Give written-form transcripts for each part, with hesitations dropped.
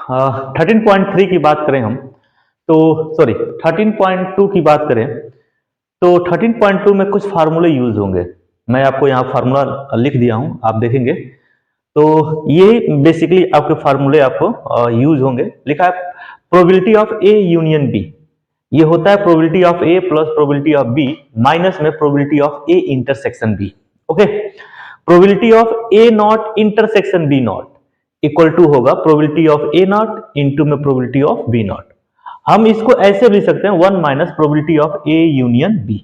13.3 की बात करें हम तो सॉरी 13.2 की बात करें तो 13.2 में कुछ फार्मूले यूज होंगे। मैं आपको यहाँ फार्मूला लिख दिया हूँ, आप देखेंगे तो ये बेसिकली आपके फार्मूले आपको यूज होंगे। लिखा है probability of A union B, ये होता है probability of A plus probability of B minus में probability of A intersection B. Okay, probability of A not intersection B not equal to होगा probability of A not into में probability of B not. हम इसको ऐसे भी लिख सकते हैं 1 minus probability of A union B.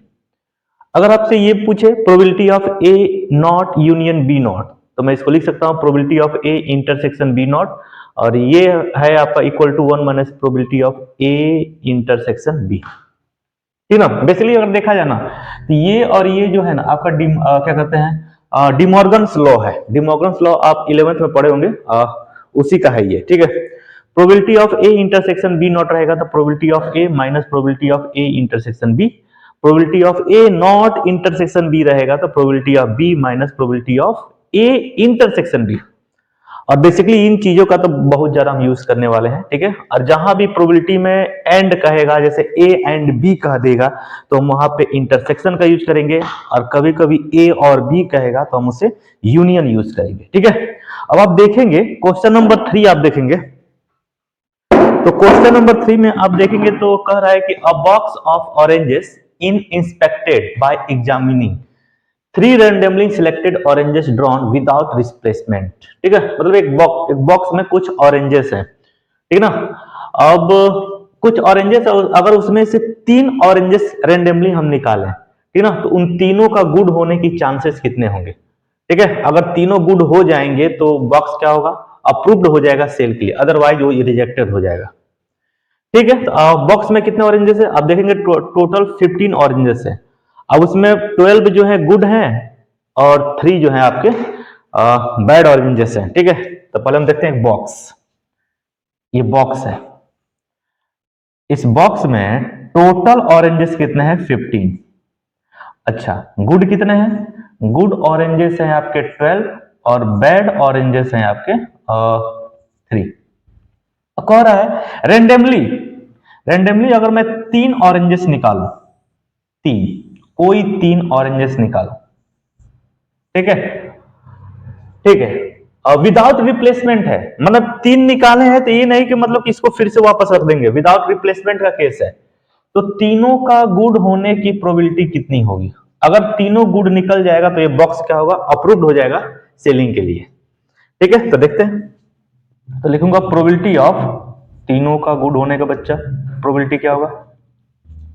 अगर आपसे ये पूछे probability of A not union B not तो मैं इसको लिख सकता हूं probability of A intersection B not, और ये है आपका equal to 1 minus probability of A intersection B. ठीक ना, बेसिकली अगर देखा जाए ना तो ये और ये जो है ना आपका क्या कहते हैं डिमॉर्गन्स लॉ है। डिमॉर्गन्स लॉ आप 11th में पढ़े होंगे, उसी का है ये। ठीक है, probability of A intersection B not रहेगा तो probability of A minus probability of A intersection B. Probability of A not intersection B रहेगा तो probability of B minus probability of A intersection B. और बेसिकली इन चीजों का तो बहुत ज्यादा हम यूज करने वाले हैं। ठीक है, और जहां भी प्रोबेबिलिटी में एंड कहेगा, जैसे ए एंड बी कह देगा तो हम वहां पे इंटरसेक्शन का यूज करेंगे, और कभी कभी ए और बी कहेगा तो हम उसे यूनियन यूज करेंगे। ठीक है, अब आप देखेंगे क्वेश्चन नंबर 3 आप देखेंगे तो क्वेश्चन नंबर 3 में आप देखेंगे तो कह रहा है कि अ box of oranges in inspected bye examining 3 randomly selected oranges drawn without replacement. ठीक है, मतलब एक बॉक्स में कुछ ऑरेंजेस हैं, ठीक ना। अब कुछ ऑरेंजेस, अगर उसमें से 3 ऑरेंजेस रैंडमली हम निकालें, ठीक ना, तो उन तीनों का गुड होने की चांसेस कितने होंगे। ठीक है, अगर तीनों गुड हो जाएंगे तो बॉक्स क्या होगा, अप्रूव्ड हो जाएगा सेल के लिए, अदरवाइज वो रिजेक्टेड हो जाएगा। ठीक है, तो बॉक्स में कितने ऑरेंजेस है आप देखेंगे टोटल 15 ऑरेंजेस है। अब उसमें 12 जो है गुड हैं और 3 जो है आपके बैड ऑरेंजेस हैं। ठीक है, तो पहले हम देखते हैं बॉक्स। ये बॉक्स है, इस बॉक्स में टोटल ऑरेंजेस कितने हैं 15। अच्छा, गुड कितने हैं, गुड ऑरेंजेस हैं आपके 12 और बैड ऑरेंजेस हैं आपके 3। कह रहा है रेंडमली अगर मैं 3 ऑरेंजेस निकालूं, कोई 3 ऑरेंजेस निकालो, ठीक है, विदाउट रिप्लेसमेंट है, मतलब 3 निकाले हैं तो ये नहीं कि मतलब इसको फिर से वापस रख देंगे, विदाउट रिप्लेसमेंट का केस है। तो तीनों का गुड होने की प्रोबेबिलिटी कितनी होगी। अगर तीनों गुड निकल जाएगा तो ये बॉक्स क्या होगा, अप्रूव्ड हो जाएगा सेलिंग के लिए। ठीक है, तो देखते हैं, तो लिखूंगा प्रोबेबिलिटी ऑफ तीनों का गुड होने का बच्चा, प्रोबेबिलिटी क्या होगा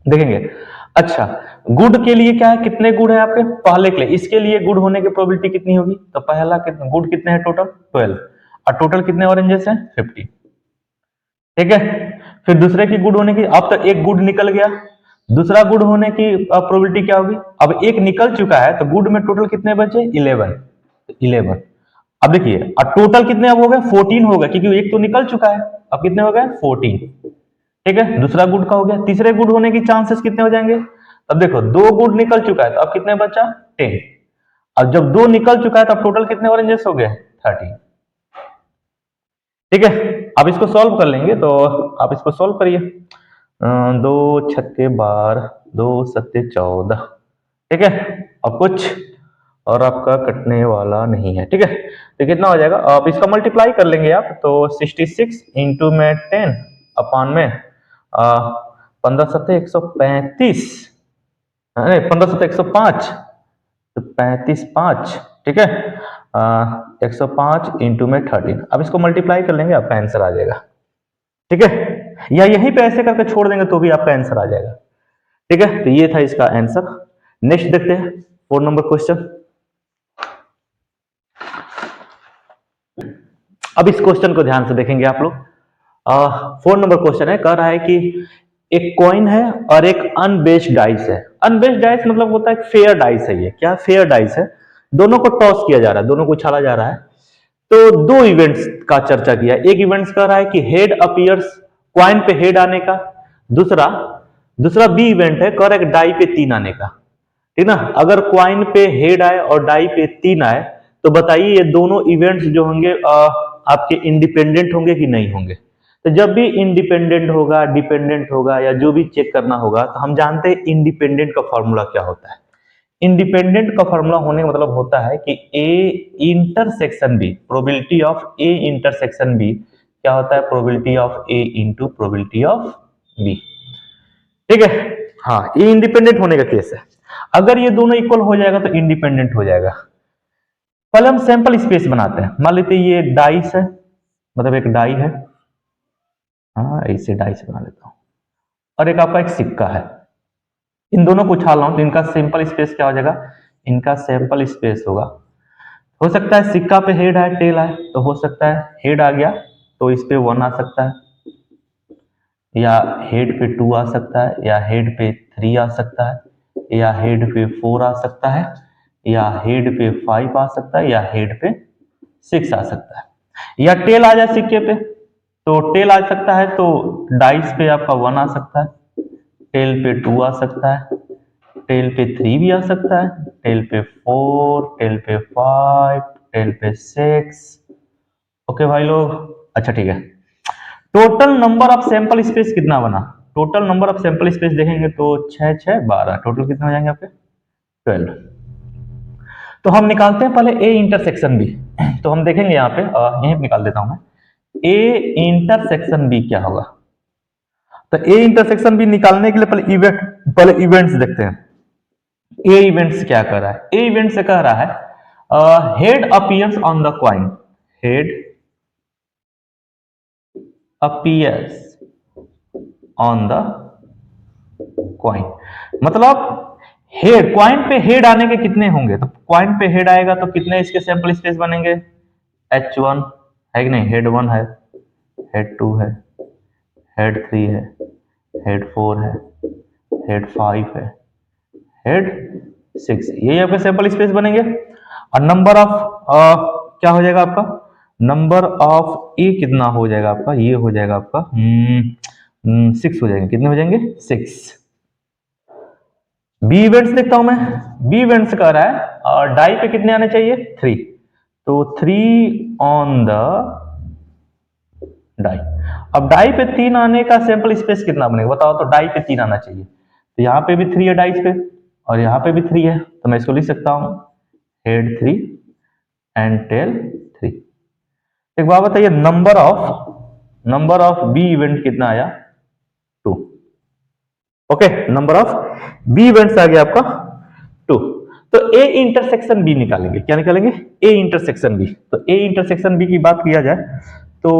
देखेंगे। अच्छा, गुड के लिए क्या है, कितने गुड है आपके पहले के लिए, इसके लिए गुड होने की प्रोबेबिलिटी कितनी होगी, तो पहला गुड कितने हैं टोटल 12 और टोटल कितने ऑरेंजेस हैं 50। ठीक है, फिर दूसरे की गुड होने की, अब तो एक गुड निकल गया, दूसरा गुड होने की प्रोबेबिलिटी क्या होगी, अब एक निकल चुका है तो गुड में टोटल कितने बचे 11। अब देखिए, अब टोटल कितने अब हो गए 14 हो गए, क्योंकि एक तो निकल चुका है, अब कितने हो गए 14। ठीक है, दूसरा गुड का हो गया, तीसरे गुड होने की चांसेस कितने हो जाएंगे, अब देखो 2 गुड निकल चुका है तो अब कितने बचा 10। अब जब 2 निकल चुका है तो अब टोटल कितने ऑरेंजेस हो गए 30। ठीक है, अब इसको सॉल्व कर लेंगे, तो आप इसको सॉल्व करिए, 2 छक्के 12, 2 सत्ते 14। ठीक है, अब कुछ और आपका कटने वाला नहीं है। ठीक है, तो कितना हो जाएगा, आप इसका मल्टीप्लाई कर लेंगे आप, तो 66 इंटू में 10 अपान में 15 सत्ते 135, नहीं 15 सत्ते 105 तो 35 5। ठीक है, 105 इंटू में 13, अब इसको मल्टीप्लाई कर लेंगे, आपका आंसर आ जाएगा। ठीक है, या यहीं पे ऐसे करके छोड़ देंगे तो भी आपका आंसर आ जाएगा। ठीक है, तो ये था इसका आंसर। नेक्स्ट देखते हैं 4 नंबर क्वेश्चन। अब इस क्वेश्चन को ध्यान से देखेंगे आप लोग। 4 नंबर क्वेश्चन है, कह रहा है कि एक कॉइन है और एक अनबेस्ड डाइस है। अनबेस्ड डाइस मतलब होता है फेयर डाइस है, ये क्या फेयर डाइस है, दोनों को टॉस किया जा रहा है, दोनों को उछाला जा रहा है। तो 2 इवेंट्स का चर्चा किया, एक इवेंट्स कह रहा है कि हेड अपीयर्स, कॉइन पे हेड आने का, दूसरा बी इवेंट है, कह रहा है डाई पे 3 आने का। ठीक ना, अगर कॉइन पे हेड आए और डाई पे 3 आए तो बताइए ये दोनों इवेंट्स जो होंगे आपके इंडिपेंडेंट होंगे कि नहीं होंगे। तो जब भी इंडिपेंडेंट होगा, डिपेंडेंट होगा या जो भी चेक करना होगा तो हम जानते हैं इंडिपेंडेंट का फॉर्मूला क्या होता है। इंडिपेंडेंट का फॉर्मूला होने का मतलब होता है कि A intersection B, probability of A intersection B क्या होता है, probability of A into probability of B. ठीक है, हाँ ये इंडिपेंडेंट होने का केस है। अगर ये दोनों इक्वल हो जाएगा तो इंडिपेंडेंट हो जाएगा। पहले हम सैंपल स्पेस बनाते हैं। मान लेते ये डाइस है, मतलब एक डाई है, हाँ ऐसे डाइस बना लेता हूं, और एक आपका एक सिक्का है। इन दोनों को उछाल रहा हूं तो इनका सैंपल स्पेस क्या हो जाएगा, इनका सैंपल स्पेस होगा। हो सकता है सिक्का पे हेड है, टेल है, तो हो सकता है हेड आ गया तो इस पे 1 आ सकता है, या हेड पे 2 आ सकता है, या हेड पे 3 आ सकता है, या हेड पे 4 आ सकता है, या हेड पे 5 आ सकता है, या हेड पे 6 आ सकता है, या टेल आ जाए सिक्के पे तो टेल आ सकता है, तो डाइस पे आपका 1 आ सकता है, टेल पे 2 आ सकता है, टेल पे 3 भी आ सकता है, टेल पे 4, टेल पे 5, टेल पे 6। ओके भाई लोग, अच्छा ठीक है। Total number of sample space कितना बना, total number of sample space देखेंगे तो 6 6 12, टोटल कितने हो जाएंगे आपके 12। तो हम निकालते हैं पहले ए इंटरसेक्शन बी। तो हम देखेंगे यहाँ पे यहीं पे निकाल देता हूं मैं, ए इंटरसेक्शन बी क्या होगा। तो ए इंटरसेक्शन बी निकालने के लिए पहले इवेंट्स देखते हैं। ए इवेंट्स क्या कर रहा है, ए इवेंट से कह रहा है head appears on the coin, head appears on the coin, मतलब हेड, कॉइन पे हेड आने के कितने होंगे, तो कॉइन पे हेड आएगा तो कितने इसके सैंपल स्पेस बनेंगे, H1 है कि नहीं, हेड 1 है, हेड 2 है, हेड 3 है, हेड 4 है, हेड 5 है, हेड 6, यही आपके सैंपल स्पेस बनेंगे। और नंबर ऑफ क्या हो जाएगा आपका, नंबर ऑफ ए कितना हो जाएगा आपका, ये हो जाएगा आपका 6 हो जाएंगे, कितने हो जाएंगे 6। बी इवेंट्स देखता हूं मैं, बी इवेंट्स कह रहा है और डाई पे कितने आने चाहिए 3, तो 3 ऑन द डाई। अब डाई पे 3 आने का सैंपल स्पेस कितना बनेगा बताओ, तो डाई पे 3 आना चाहिए, तो यहाँ पे भी 3 है डाइस पे और यहाँ पे भी 3 है, तो मैं इसको लिख सकता हूं हेड 3 एंड टेल 3। एक बात बताइए, नंबर ऑफ बी इवेंट कितना आया 2। Okay, number of B events आ गया आपका 2। तो ए इंटरसेक्शन बी निकालेंगे, क्या निकालेंगे, ए इंटरसेक्शन बी। तो ए इंटरसेक्शन बी की बात किया जाए तो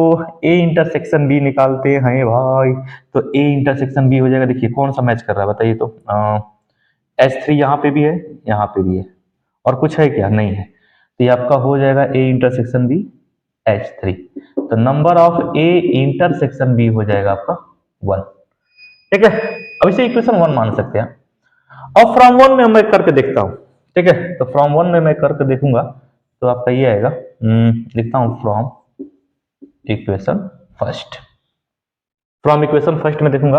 ए इंटरसेक्शन बी निकालते हैं भाई, तो ए इंटरसेक्शन बी हो जाएगा, देखिए कौन सा मैच कर रहा है बताइए, तो H3 यहाँ पे भी है, यहाँ पे भी है, और कुछ है क्या, नहीं है, तो ये आपका हो जाएगा ए इंटरसेक्शन बी H3। तो number of A intersection B हो जाएगा आपका 1। ठीक है, अब इसे इक्वेशन 1 मान सकते हैं। अब फ्रॉम 1 में मैं करके देखता हूं, ठीक है, तो फ्रॉम 1 में मैं करके देखूंगा तो आपका ये आएगा, लिखता हूं from equation first. From equation first में देखूंगा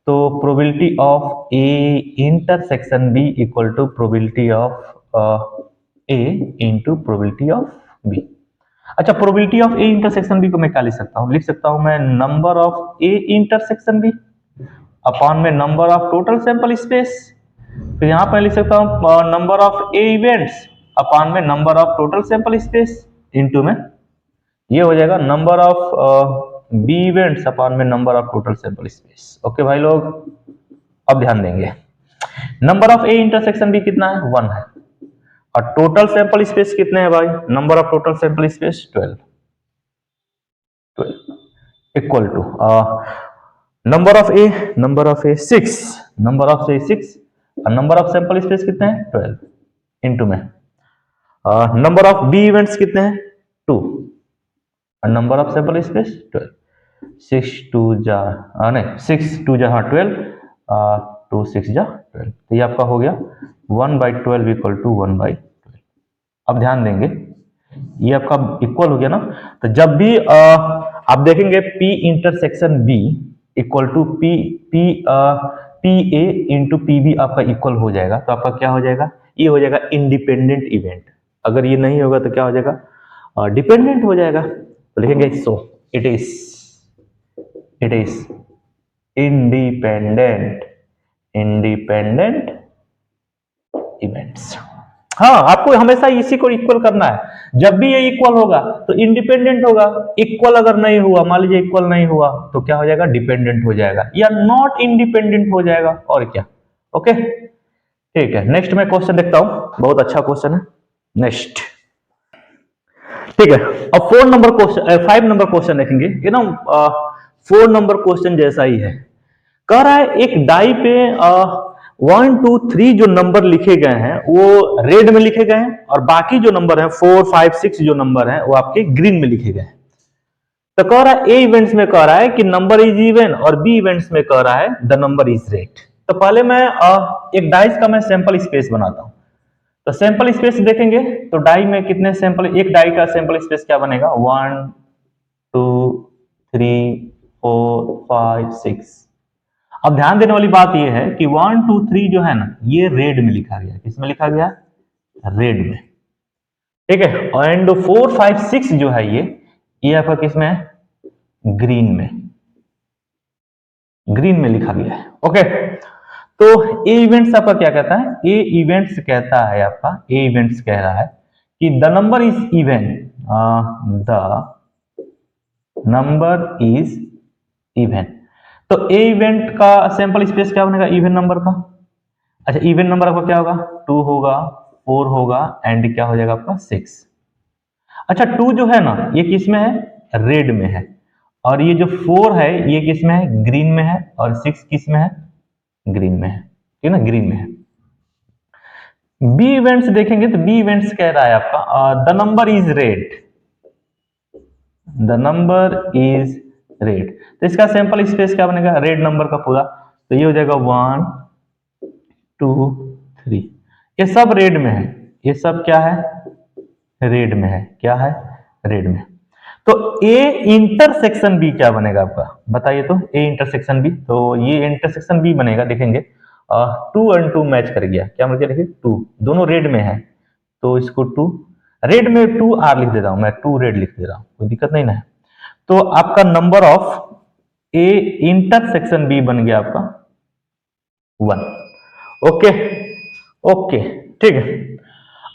तो probability of A intersection B equal to probability of A into probability of B. अच्छा, probability of A intersection B को मैं क्या लिख सकता हूं, लिख सकता हूं मैं number of A intersection B upon में number of total sample space. तो यहां पर लिख सकता हूं number of A events upon में number of total sample space into में ये हो जाएगा number of B events upon में number of total sample space. Okay भाई लोग, अब ध्यान देंगे, number of A intersection B कितना है 1 है, और टोटल सैंपल स्पेस कितने हैं भाई, number of total sample space 12 equal to number of A 6, number of A 6 और नंबर ऑफ सैंपल स्पेस कितने हैं 12 इनटू में नंबर ऑफ बी इवेंट्स कितने हैं 2 और नंबर ऑफ सैंपल स्पेस 12। 6 2 जा नहीं 6 2 जा 12, 2 6 जा 12, तो ये आपका हो गया 1/12 इक्वल टू 1/12। अब ध्यान देंगे ये आपका इक्वल हो गया ना, तो जब भी आप देखेंगे P intersection B equal to P A into P B आपका इक्वल हो जाएगा, तो आपका क्या हो जाएगा, ये हो जाएगा इंडिपेंडेंट इवेंट। अगर ये नहीं होगा तो क्या हो जाएगा, डिपेंडेंट हो जाएगा। तो लिखेंगे so it is it is independent events. हाँ, आपको हमेशा इसी को इक्वल करना है। जब भी ये इक्वल होगा तो इंडिपेंडेंट होगा, इक्वल अगर नहीं हुआ, मान लीजिए इक्वल नहीं हुआ तो क्या हो जाएगा, डिपेंडेंट हो जाएगा या नॉट इंडिपेंडेंट हो जाएगा, और क्या। ओके, ठीक है। नेक्स्ट मैं क्वेश्चन देखता हूं, बहुत अच्छा क्वेश्चन है। नेक्स्ट, ठीक है। अब 4 नंबर क्वेश्चन, 5 नंबर क्वेश्चन देखेंगे, ये ना 4 नंबर क्वेश्चन जैसा ही है। कह रहा है एक डाई पे 1 2 3 जो नंबर लिखे गए हैं वो रेड में लिखे गए हैं, और बाकी जो नंबर है 4 5 6 जो नंबर है वो आपके ग्रीन में लिखे गए हैं। तो कह रहा है ए इवेंट्स में कह रहा है कि नंबर इज इवन, और बी इवेंट्स में कह रहा है द नंबर इज रेड। तो पहले मैं एक डाइस का मैं सैंपल स्पेस बनाता हूं। तो सैंपल स्पेस देखेंगे तो डाई में कितने सैंपल, एक डाई का सैंपल स्पेस क्या बनेगा, 1 2 3 4 5 6। अब ध्यान देने वाली बात यह है कि 1 2 3 जो है ना ये रेड में लिखा गया, किसमें लिखा गया, रेड में, ठीक है। एंड 4 5 6 जो है ये आपका किसमें है, ग्रीन में लिखा गया है। ओके, तो ए इवेंट्स आपका क्या कहता है, ए इवेंट्स कहता है आपका, ए इवेंट्स कह रहा है कि the number is even, the number is even. तो ए इवेंट का सैंपल स्पेस क्या बनेगा, इवन नंबर का। अच्छा, इवन नंबर आपका क्या होगा, 2 होगा, 4 होगा, एंड क्या हो जाएगा आपका 6। अच्छा, 2 जो है ना ये किस में है, रेड में है, और ये जो 4 है ये किस में है, ग्रीन में है, और 6 किस में है, ग्रीन में है, ठीक है ना, ग्रीन में है। बी इवेंट्स देखेंगे तो बी इवेंट्स कह रहा है आपका the number is red, the number is red. तो इसका सैंपल स्पेस क्या बनेगा, रेड नंबर का पूरा, तो ये हो जाएगा 1 2 3। ये सब रेड में है, ये सब क्या है, रेड में है, क्या है, रेड में। तो ए इंटरसेक्शन बी क्या बनेगा आपका, बताइए तो, ए इंटरसेक्शन बी, तो ये इंटरसेक्शन बी बनेगा, देखेंगे 2 और 2 मैच कर गया, क्या मतलब, देखिए 2 दोनों रेड में है, तो इसको 2 रेड में 2 आर लिख दे रहा हूं मैं, 2 रेड लिख दे रहा हूं, कोई दिक्कत नहीं ना है। तो आपका number of A intersection B बन गया आपका 1। ओके ओके, ठीक है।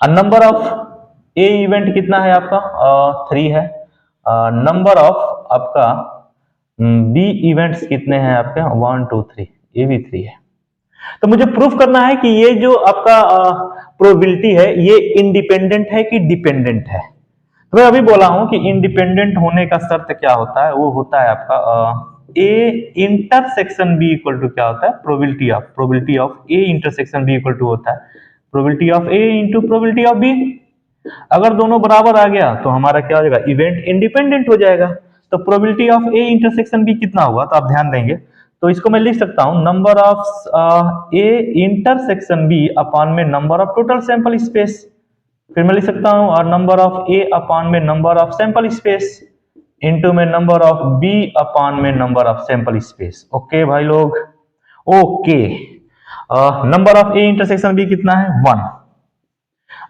नंबर ऑफ ए इवेंट कितना है आपका, 3 है। नंबर ऑफ आपका बी इवेंट्स कितने हैं आपके, 1 2 3, ये भी 3 है। तो मुझे प्रूफ करना है कि ये जो आपका प्रोबेबिलिटी है ये इंडिपेंडेंट है कि डिपेंडेंट है। तो मैं अभी बोला हूं कि इंडिपेंडेंट होने का शर्त क्या होता है, वो होता है आपका A intersection B equal to क्या होता है, probability of A intersection B equal to होता है probability of A into probability of B. अगर दोनों बराबर आ गया तो हमारा क्या हो जाएगा, इवेंट इंडिपेंडेंट हो जाएगा। तो probability of A intersection B कितना हुआ, तो आप ध्यान देंगे, तो इसको मैं लिख सकता हूं number of A intersection B upon में number of total sample space. फिर मैं लिख सकता हूं और नंबर ऑफ ए अपॉन में number of sample space into में नंबर ऑफ बी अपॉन में number of sample space. Okay भाई लोग, okay. Number of A intersection B कितना है, 1।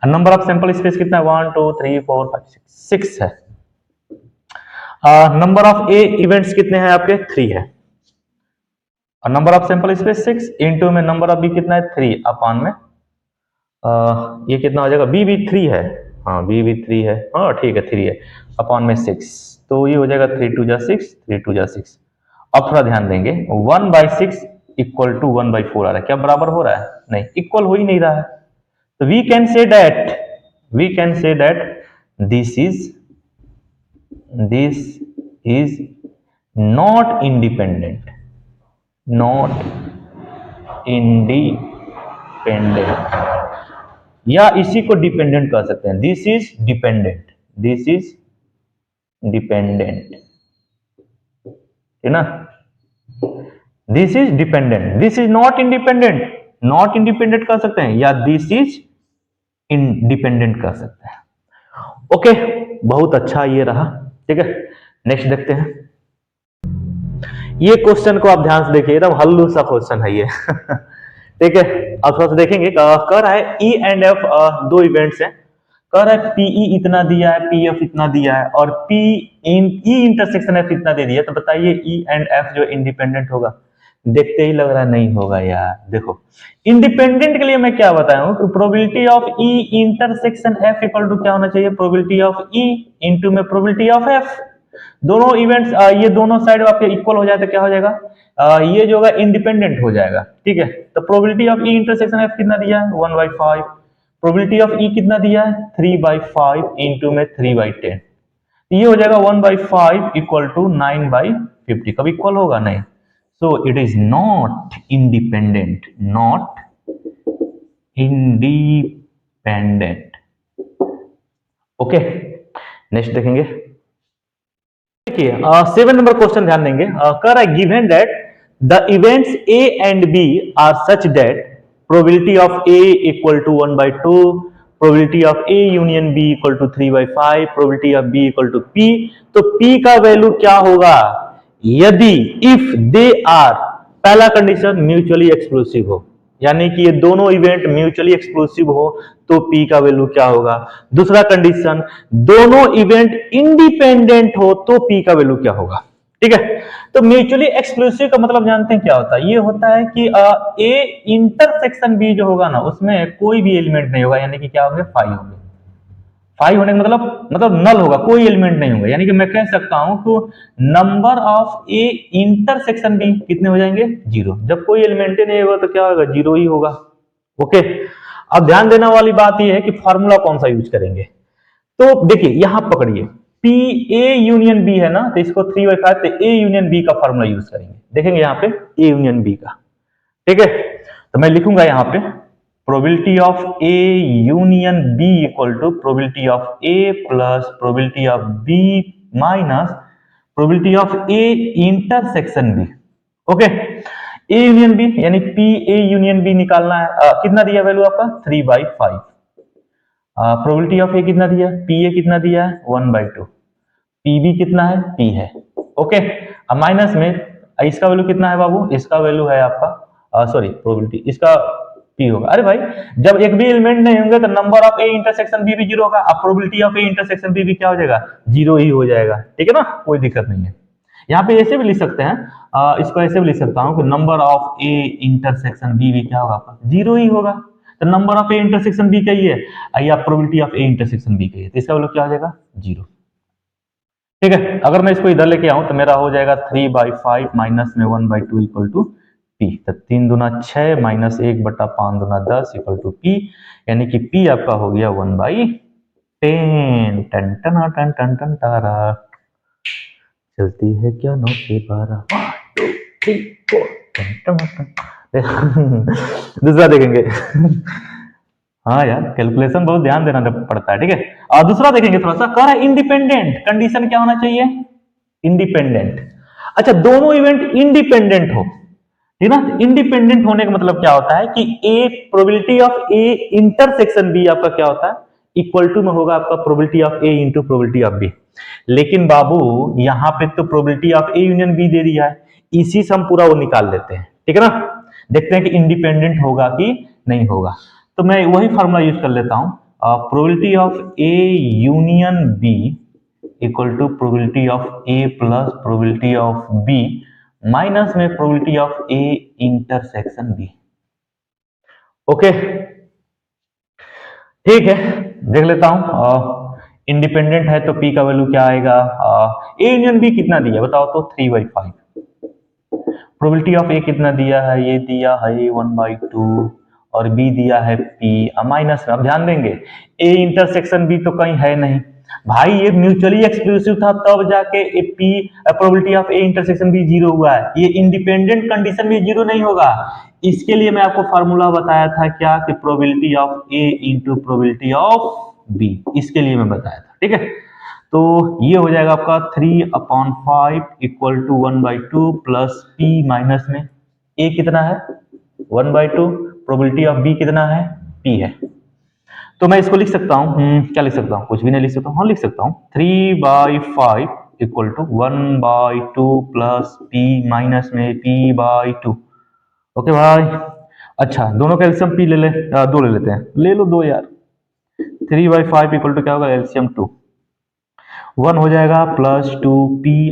नंबर ऑफ सैंपल स्पेस कितना है, 1 2 3 4 5 6 है। नंबर ऑफ ए इवेंट्स कितने हैं आपके, 3 है, और number of sample space 6 into में नंबर ऑफ बी कितना है, 3 अपॉन में ये कितना हो जाएगा, बी भी 3 है, हाँ बी भी 3 है, हाँ ठीक है 3 है, अपॉन में 6, तो ये हो जाएगा 3 2 जा 6, 3 2 जा 6। अब थोड़ा ध्यान देंगे, 1/6 इक्वल टू 1/4 आ रहा है, क्या बराबर हो रहा है, नहीं, इक्वल हो ही नहीं रहा है। तो we can say that this is not independent, या इसी को डिपेंडेंट कर सकते हैं, दिस इज डिपेंडेंट, है ना, this is dependent, this is not independent कर सकते हैं, या दिस इज इंडिपेंडेंट कर सकते हैं। ओके, बहुत अच्छा ये रहा, ठीक है। नेक्स्ट देखते हैं, ये क्वेश्चन को आप ध्यान से देखिए, एकदम हल्लू सा क्वेश्चन है ये ठीक है। अब थोड़ा सा देखेंगे, कह रहा है ई एंड एफ 2 इवेंट्स हैं, कह रहा है पीई इतना दिया है, पीएफ इतना दिया है और पी ई इंटरसेक्शन एफ इतना दे दिया, तो बताइए ई एंड एफ जो इंडिपेंडेंट होगा? देखते ही लग रहा नहीं होगा यार। देखो इंडिपेंडेंट के लिए मैं क्या बताया हूं कि probability of E intersection F equal to क्या होना चाहिए, प्रोबेबिलिटी ऑफ ई इंटू में प्रोबेबिलिटी ऑफ एफ। दोनों इवेंट्स ये दोनों साइड आपके इक्वल हो जाए तो क्या हो जाएगा, ये जो होगा इंडिपेंडेंट हो जाएगा। ठीक है, तो probability of E intersection F कितना दिया है 1/5, प्रोबेबिलिटी ऑफ ई कितना दिया है 3/5 इंटू में 3/10, ये हो जाएगा 1/5 इक्वल टू 9/50। कब इक्वल होगा? नहीं। So it is not independent, not independent. Okay, next देखेंगे। देखिए 7 नंबर क्वेश्चन ध्यान देंगे। कह रहा है given that the events A and B are such that probability of A equal to 1/2, probability of A union B equal to 3/5, probability of B equal to P. तो P का value क्या होगा यदि इफ दे आर, पहला condition mutually exclusive हो, यानी कि ये दोनों इवेंट म्यूचुअली एक्सक्लूसिव हो तो पी का वैल्यू क्या होगा। दूसरा कंडीशन दोनों इवेंट इंडिपेंडेंट हो तो पी का वैल्यू क्या होगा। ठीक है, तो म्यूचुअली एक्सक्लूसिव का मतलब जानते हैं क्या होता है? ये होता है कि ए इंटरसेक्शन बी जो होगा ना उसमें कोई भी एलिमेंट नहीं होगा, यानी कि क्या होंगे 5 होंगे। 5 होने का मतलब नल होगा, कोई एलिमेंट नहीं होगा, यानी कि मैं कह सकता हूं कि number of A intersection B कितने हो जाएंगे 0। जब कोई एलिमेंट ही नहीं होगा तो क्या होगा 0 ही होगा। ओके, अब ध्यान देने वाली बात यह है कि फॉर्मूला कौन सा यूज करेंगे। तो देखिए यहां पकड़िए, पी ए यूनियन बी है ना, तो इसको 3/5 तो ए यूनियन बी का फॉर्मूला यूज करेंगे। देखेंगे यहाँ पे ए यूनियन बी का। ठीक है, तो मैं लिखूंगा यहाँ पे probability of A union B equal to probability of A plus probability of B minus probability of A intersection B. Okay, A union B यानी पी ए यूनियन बी निकालना है। कितना दिया वैल्यू आपका 3/5। प्रोबेबिलिटी ऑफ ए कितना दिया, P A कितना दिया है 1/2, पी बी कितना है पी है। ओके, अब माइनस में इसका वैल्यू कितना है बाबू, इसका वैल्यू है आपका सॉरी प्रोबेबिलिटी इसका पी होगा। अरे भाई जब एक भी एलिमेंट नहीं होंगे तो number of A intersection B भी 0 होगा। अब probability of A intersection B भी क्या हो जाएगा 0 ही हो जाएगा। ठीक है ना, कोई दिक्कत नहीं है। यहाँ पे ऐसे भी लिख सकते हैं, इसको ऐसे भी लिख सकता हूँ कि number of A intersection B भी क्या होगा आपका 0 ही होगा। तो number of A intersection B का ही है या probability of A intersection B का है, तो इसका वैल्यू क्या हो जाएगा 0। ठीक है, अगर मैं इसको इधर लेके आऊं तो मेरा हो जाएगा 3/5 माइनस में 1/2 इक्वल टू पी। तो 3 दूना 6 माइनस 1/5 दूना 10 इक्वल टू पी, यानी कि पी आपका हो गया 1/10। टन टन टन टन टन तारा चलती है क्या 9 से 12। 1 2 3 4 दूसरा देखेंगे। हाँ यार कैलकुलेशन बहुत ध्यान देना पड़ता है। ठीक है, और दूसरा देखेंगे थोड़ा सा, कह रहा है इंडिपेंडेंट। कंडीशन क्या होना चाहिए इंडिपेंडेंट। अच्छा, दोनों इवेंट इंडिपेंडेंट हो, ठीक ना। इंडिपेंडेंट होने का मतलब क्या होता है कि ए probability of A intersection B आपका क्या होता है इक्वल टू में होगा आपका probability of A into probability of B. लेकिन बाबू यहां पे तो probability of A union B दे दिया है, इसी से हम पूरा वो निकाल लेते हैं। ठीक है ना, देखते हैं कि इंडिपेंडेंट होगा कि नहीं होगा। तो मैं वही फॉर्मूला यूज कर लेता हूं, probability of A union B equal to probability of A plus probability of B minus में probability of A intersection B. Okay ठीक है, देख लेता हूं। इंडिपेंडेंट है तो पी का वैल्यू क्या आएगा, ए यूनियन बी कितना दिया बताओ तो 3/5। प्रोबेबिलिटी ऑफ ए कितना दिया है, ये दिया है 1/2 और बी दिया है पी माइनस में। अब ध्यान देंगे ए इंटरसेक्शन बी तो कहीं है नहीं भाई, ये म्यूचुअली एक्सक्लूसिव था तब जाके P probability of A intersection B 0 हुआ है। ये इंडिपेंडेंट कंडीशन में 0 नहीं होगा। इसके लिए मैं आपको फॉर्मूला बताया था क्या कि probability of A into probability of B, इसके लिए मैं बताया था। ठीक है, तो ये हो जाएगा आपका 3/5 equal to 1/2 plus P minus में ए कितना है 1/2, प्रोबेबिलिटी ऑफ बी कितना है पी है। तो मैं इसको लिख सकता हूं, क्या लिख सकता हूं, कुछ भी नहीं लिख सकता हूं। हाँ लिख सकता हूं 3/5 equal to 1/2 plus P minus में p/2। ओके भाई, अच्छा दोनों का एलसीएम पी ले ले, 2 ले लेते हैं, ले लो 2 यार। 3/5 इक्वल टू क्या होगा, एलसीएम 2, 1 हो जाएगा प्लस 2p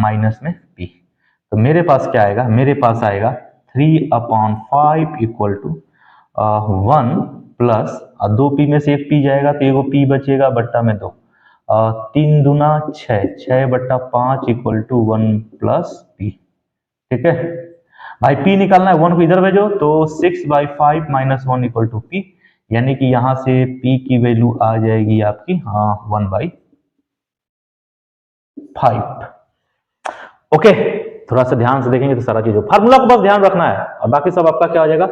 माइनस में p। तो मेरे पास क्या आएगा, मेरे पास आएगा 3/5 इक्वल टू 1 प्लस 2p में से एक p जाएगा तो एगो p बचेगा बट्टा में 2, 3 दूना 6, 6/5 इक्वल टू 1 प्लस p। ठीक है भाई, p निकालना है, 1 को इधर भेजो तो 6/5 माइनस 1 इक्वल टू p, यानी कि यहां से p की वैल्यू आ जाएगी आपकी 1/5। ओके, थोड़ा सा ध्यान से देखेंगे तो सारा चीज, फार्मूला को बस ध्यान रखना है और बाकी सब आपका क्या हो जाएगा,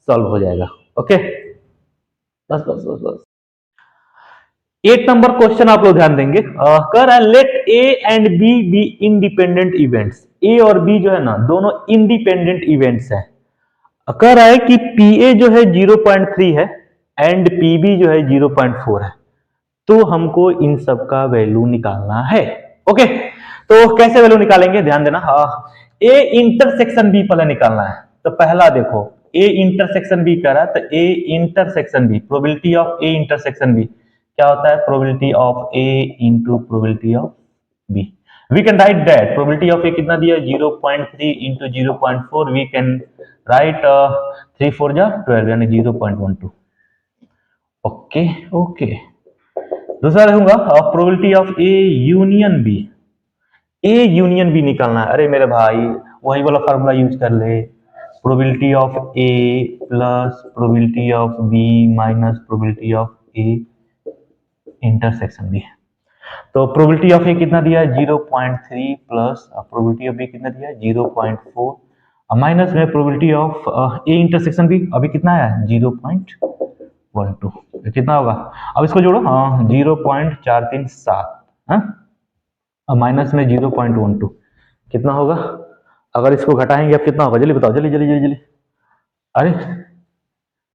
सॉल्व हो जाएगा। ओके, बस बस बस बस। 8 नंबर क्वेश्चन आप लोग ध्यान देंगे, कह रहा है let A and B be independent events. A और बी जो है ना दोनों इंडिपेंडेंट इवेंट्स है। कह रहा है कि पी ए जो है 0.3 है एंड पी बी जो है 0.4 है, तो हमको इन सब का वैल्यू निकालना है। ओके, तो कैसे वैल्यू निकालेंगे, ध्यान देना। ए इंटरसेक्शन बी पहले निकालना है, तो पहला देखो ए इंटरसेक्शन बी कर रहा है, तो A intersection B, probability of A intersection B क्या होता है, probability of A into probability of B. We can write that probability of A कितना दिया, 0.3 इंटू 0.4, वी कैन राइट 3 4 जा 12 यानी 0.12। ओके ओके, दूसरा देखूंगा probability of A union B. A union B निकालना है, अरे मेरे भाई वही वाला फार्मूला यूज कर ले, probability of A plus probability of B minus probability of A intersection B. तो प्रोबेबिलिटी ऑफ ए कितना दिया है 0.3 प्लस प्रोबेबिलिटी ऑफ बी कितना दिया है 0.4 माइनस में probability of A intersection B अभी कितना है 0.12, कितना होगा, अब इसको जोड़ो 0.437 माइनस में 0.12 कितना होगा, अगर इसको घटाएंगे अब कितना होगा, जल्दी बताओ, जल्दी जल्दी जल्दी जल्दी। अरे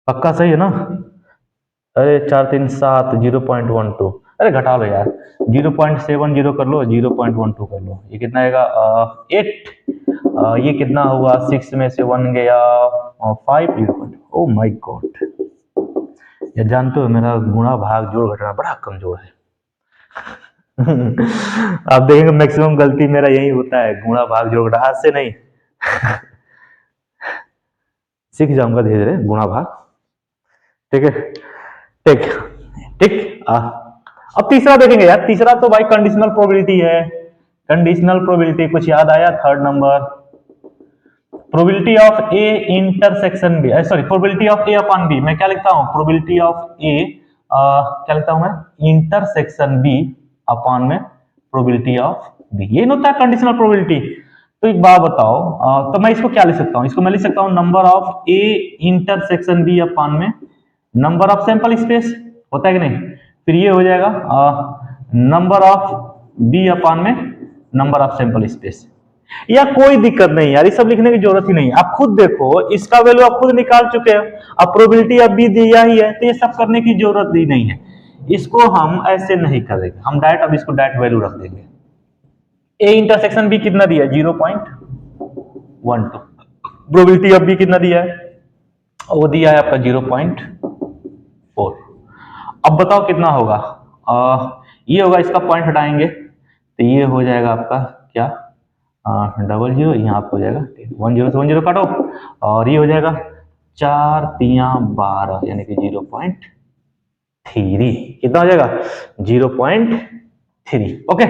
पक्का सही है ना, अरे 437 0.12, अरे घटा लो यार, 0.70 कर लो, 0.12 कर लो, ये कितना आएगा 8, ये कितना हुआ 6 में से 1 गया 5, 0. ओ माय गॉड, ये जानते हो मेरा गुणा भाग जोड़ घटाना बड़ा कमजोर है। आप देखेंगे मैक्सिमम गलती मेरा यही होता है, गुणा भाग जोड़ घटा, आज से नहीं सीख जाऊंगा धीरे धीरे गुणा भाग। ठीक है, ठीक ठीक। अब तीसरा देखेंगे यार, तीसरा तो भाई कंडीशनल प्रोबेबिलिटी है, कंडीशनल प्रोबेबिलिटी कुछ याद आया, third number probability of A intersection B, sorry probability of A upon B, मैं क्या लिखता हूं प्रोबेबिलिटी ऑफ ए क्या लिखता हूं मैं इंटरसेक्शन बी अपॉन में प्रोबेबिलिटी ऑफ बी, ये होता है कंडीशनल प्रोबेबिलिटी। तो एक बात बताओ, तो मैं इसको क्या लिख सकता हूं, इसको मैं लिख सकता हूं number of A intersection B upon में नंबर ऑफ सैंपल स्पेस, होता है कि नहीं, फिर ये हो जाएगा नंबर ऑफ बी अपॉन में नंबर ऑफ सैंपल स्पेस, या कोई दिक्कत नहीं यार, ये सब लिखने की जरूरत ही नहीं, आप खुद देखो इसका वैल्यू आप खुद निकाल चुके हो, अब प्रोबेबिलिटी अब बी दिया ही है तो ये सब करने की जरूरत ही नहीं है, इसको हम ऐसे नहीं करेंगे, हम डायरेक्ट अब इसको डायरेक्ट वैल्यू रख देंगे। ए इंटरसेक्शन बी कितना दिया 0.12, प्रोबेबिलिटी ऑफ बी कितना दिया है, वो दिया है आपका 0.4। अब बताओ कितना होगा, ये होगा, इसका पॉइंट हटाएंगे तो ये हो जाएगा आपका क्या 00, यहाँ हो जाएगा 10 से 10 काटो और ये हो जाएगा 4 3 12 यानी कि 0.3, कितना हो जाएगा 0.3। ओके,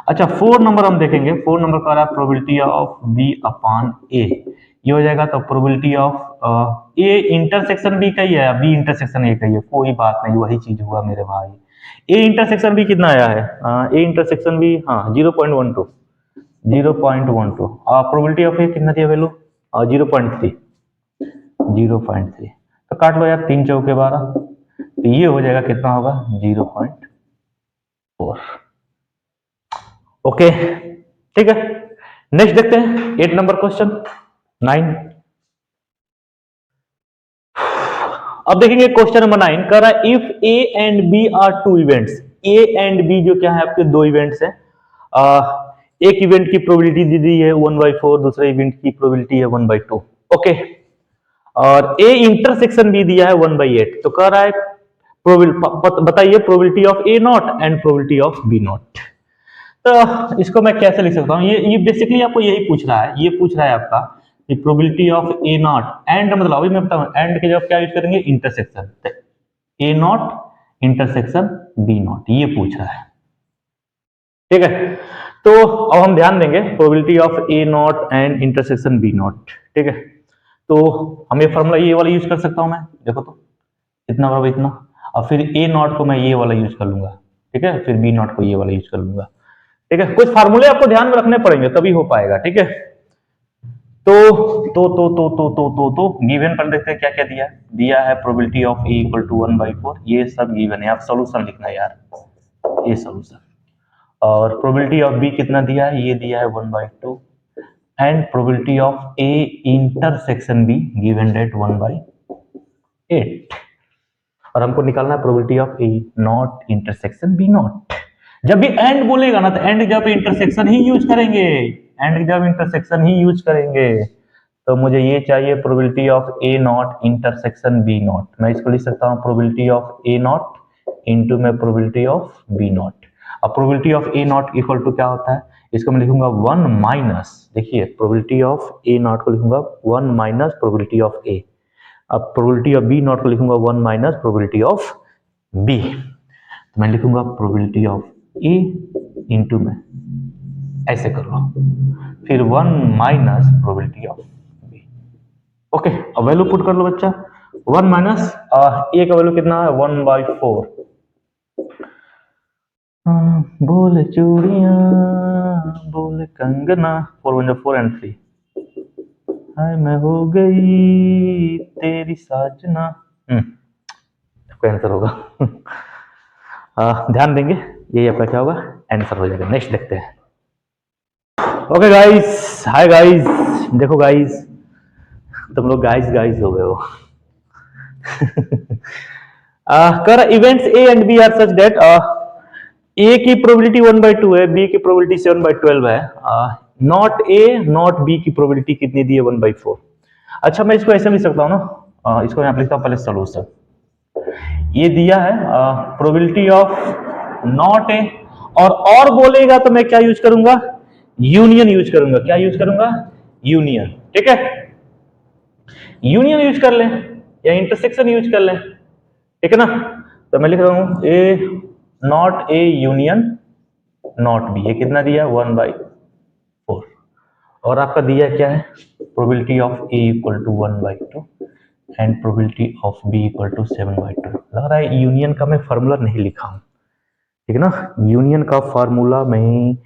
अच्छा 4 नंबर हम देखेंगे, 4 नंबर का probability of B upon A, ये हो जाएगा तो probability of A intersection B का ही है, बी इंटरसेक्शन ए का ही है, कोई बात नहीं, वही चीज हुआ मेरे भाई। ए इंटरसेक्शन बी कितना आया है, A intersection B 0.12, 0.12, probability of A कितना दिया वैल्यू 0.3, 0.3, तो काट लो यार 3 चौके 12, तो ये हो जाएगा कितना होगा 0.4। ओके ठीक है, नेक्स्ट देखते हैं 8 नंबर क्वेश्चन 9। अब देखेंगे क्वेश्चन नंबर 9 कह रहा है if A and B are two events, A and B जो क्या है आपके दो इवेंट्स हैं, एक इवेंट की प्रोबेबिलिटी दी दी है 1/4, दूसरे इवेंट की प्रोबेबिलिटी है 1/2। ओके, और ए इंटरसेक्शन बी दिया है 1/8, तो कह रहा है बताइए probability of A not and probability of B not. तो इसको मैं कैसे लिख सकता हूँ, ये बेसिकली आपको यही पूछ रहा है, ये पूछ रहा है आपका कि probability of A not and, मतलब अभी मैं बताऊँ एंड के जब क्या यूज करेंगे, intersection, A not intersection B not, ये पूछ रहा है। ठीक है, तो अब हम ध्यान देंगे probability of A not and intersection B not. ठीक है, तो हम ये फॉर्मूला ये वाला यूज कर सकता हूं मैं, देखो तो इतना बराबर इतना, और फिर ए नॉट को मैं ये वाला यूज कर लूंगा। ठीक है, फिर बी नॉट को ये वाला यूज कर लूंगा। ठीक है, कुछ फार्मूले आपको ध्यान में रखने पड़ेंगे तभी हो पाएगा। ठीक है, तो गिवन पर देखते हैं क्या क्या दिया है। दिया है probability of A equal to 1/4, ये सब गिवन है, आप सॉल्यूशन लिखना है यार, ये सॉल्यूशन। और प्रोबेबिलिटी ऑफ बी कितना दिया है, ये दिया है 1/2, and probability of A intersection B given that 1/8, और हमको निकालना है probability of A not intersection B not. जब भी एंड बोलेगा ना तो एंड जब इंटरसेक्शन ही यूज करेंगे, एंड जब इंटरसेक्शन ही यूज करेंगे, तो मुझे ये चाहिए probability of A not intersection B not. मैं इसको लिख सकता हूँ probability of A not into में प्रोबेबिलिटी ऑफ बी नॉट। अब probability of A not equal to क्या होता है, इसको मैं लिखूंगा 1 माइनस, देखिए प्रोबेबिलिटी ऑफ ए नॉट को लिखूंगा 1 माइनस प्रोबेबिलिटी ऑफ ए। अब प्रोबेबिलिटी ऑफ बी नॉट को लिखूंगा 1 माइनस प्रोबेबिलिटी ऑफ बी। तो मैं लिखूंगा प्रोबेबिलिटी ऑफ ए इंटू में ऐसे कर लो, फिर 1 minus probability of B. Okay, अब वैल्यू पुट कर लो बच्चा, 1 माइनस ए का वैल्यू कितना है 1/4। बोले चूड़ियां बोले कंगना, 4 1 4 एंड 3, हाय मैं हो गई तेरी साजना। आंसर होगा ध्यान देंगे, यही आपका क्या होगा, आंसर हो जाएगा। नेक्स्ट देखते हैं। ओके गाइस, हाय गाइस, देखो गाइस, तुम लोग गाइस गाइस हो गए हो कर events A and B are such that A की प्रोबेबिलिटी 1/2 है, बी की प्रोबेबिलिटी 7/12 है, नॉट ए नॉट बी की प्रोबेबिलिटी कितनी दी है 1/4। अच्छा, मैं इसको ऐसे लिख सकता हूँ ना, इसको मैं लिखता हूँ पहले सोल्यूशन। ये दिया है प्रोबेबिलिटी ऑफ नॉट ए, और बोलेगा तो मैं क्या यूज करूंगा, यूनियन यूज करूंगा। क्या यूज करूंगा, यूनियन। ठीक है, यूनियन यूज कर लें या इंटरसेक्शन यूज कर लें। ठीक है ना, तो मैं लिख रहा हूं A not A union not B, ये कितना दिया 1/4, और आपका दिया क्या है probability of A equal to 1/2 and probability of B equal to 7/2। लग रहा है यूनियन का मैं फॉर्मूला नहीं लिखा हूं, ठीक है ना, यूनियन का फॉर्मूला मैं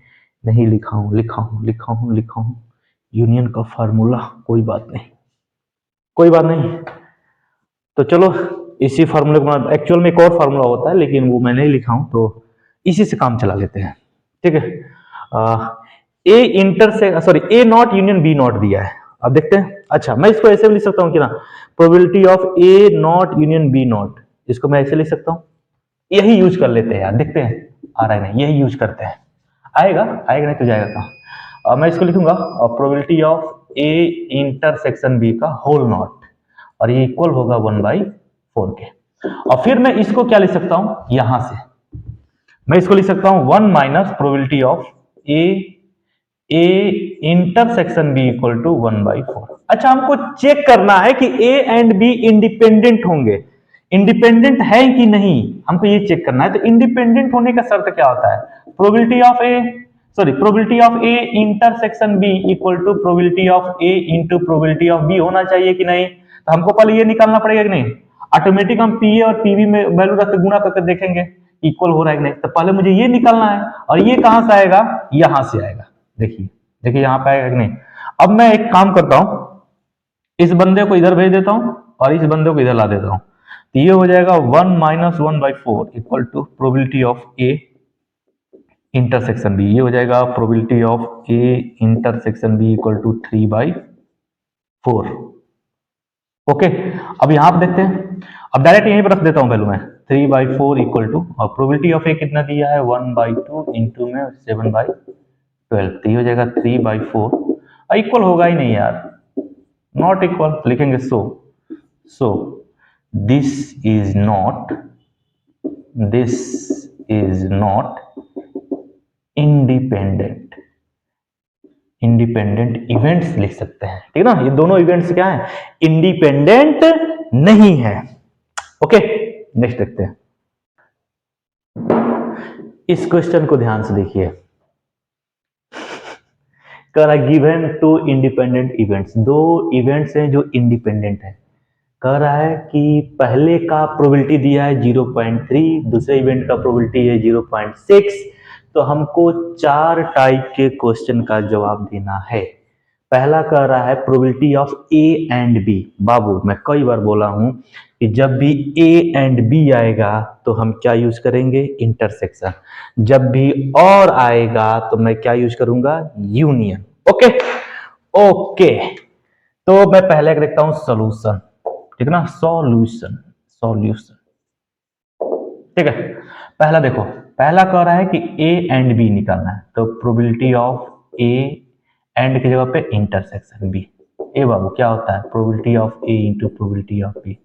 नहीं लिखा हूं, यूनियन का फॉर्मूला, कोई बात नहीं। तो चलो इसी फार्मूले को, एक्चुअल में एक और फार्मूला होता है लेकिन वो मैं नहीं लिखा हूं, तो इसी से काम चला लेते हैं। ठीक है, ए ए नॉट यूनियन बी नॉट दिया है, अब देखते हैं। अच्छा, मैं इसको ऐसे भी लिख सकता हूं कि ना, probability of A not union B not, इसको मैं ऐसे लिख सकता हूं, यही यूज कर लेते हैं यार, देखते हैं आ रहा है नहीं, यही यूज करते हैं, आएगा नहीं तो जाएगा कहां। मैं इसको लिखूंगा probability of A intersection B का होल नॉट, और ये इक्वल होगा 1/4 के। और फिर मैं इसको क्या लिख सकता हूं, यहां से मैं इसको लिख सकता हूं 1 minus probability of A intersection B equal to 1/4। अच्छा, हमको चेक करना है कि ए एंड बी इंडिपेंडेंट होंगे, इंडिपेंडेंट है कि नहीं, हमको ये चेक करना है। तो इंडिपेंडेंट होने का शर्त क्या होता है, probability of A intersection B equal to probability of A into probability of B होना चाहिए कि नहीं। तो हमको पहले ये निकालना पड़ेगा कि नहीं, ऑटोमेटिक हम पी और पीवी में वैल्यू रख के गुणा करके देखेंगे इक्वल हो रहा है कि नहीं। तो पहले मुझे ये निकालना है, और ये कहां से आएगा, यहां से आएगा, देखिए यहां पे आएगा कि नहीं। अब मैं एक काम करता हूं, इस बंदे को इधर भेज देता हूं और इस बंदे को इधर ला देता हूं, तो ये हो जाएगा 1 minus 1/4 equal to probability of A intersection B, ये हो जाएगा probability of A intersection B equal to 3/4। Okay, अब यहां पर देखते हैं, अब डायरेक्ट यहीं पर रख देता हूं वैल्यू मैं, 3/4 इक्वल टू, और प्रोबेबिलिटी ऑफ ए कितना दिया है 1/2 इंटू में 7/12, तो ये हो जाएगा 3/4, इक्वल होगा ही नहीं यार, नॉट इक्वल लिखेंगे। So this is not this is not independent. Independent events लिख सकते हैं, ठीक है ना। ये दोनों इवेंट्स क्या है, इंडिपेंडेंट नहीं है। ओके, नेक्स्ट देखते हैं। इस क्वेश्चन को ध्यान से देखिए। कह रहा है गिवन टू इंडिपेंडेंट इवेंट्स, दो इवेंट्स हैं जो इंडिपेंडेंट है। कह रहा है कि पहले का प्रोबेबिलिटी दिया है 0.3, दूसरे इवेंट का प्रोबेबिलिटी है 0.6। तो हमको चार टाइप के क्वेश्चन का जवाब देना है। पहला कह रहा है probability of A and B. बाबू मैं कई बार बोला हूं कि जब भी ए एंड बी आएगा तो हम क्या यूज करेंगे, इंटरसेक्शन। जब भी और आएगा तो मैं क्या यूज करूंगा, यूनियन। ओके ओके, तो मैं पहले देखता हूं सोल्यूशन, ठीक है ना। सॉल्यूशन सॉल्यूशन, ठीक है। पहला देखो, पहला कह रहा है कि ए एंड बी निकालना है, तो प्रोबेबिलिटी ऑफ ए एंड की जगह पे इंटरसेक्शन बी। ए बाबू क्या होता है, probability of A into probability of B.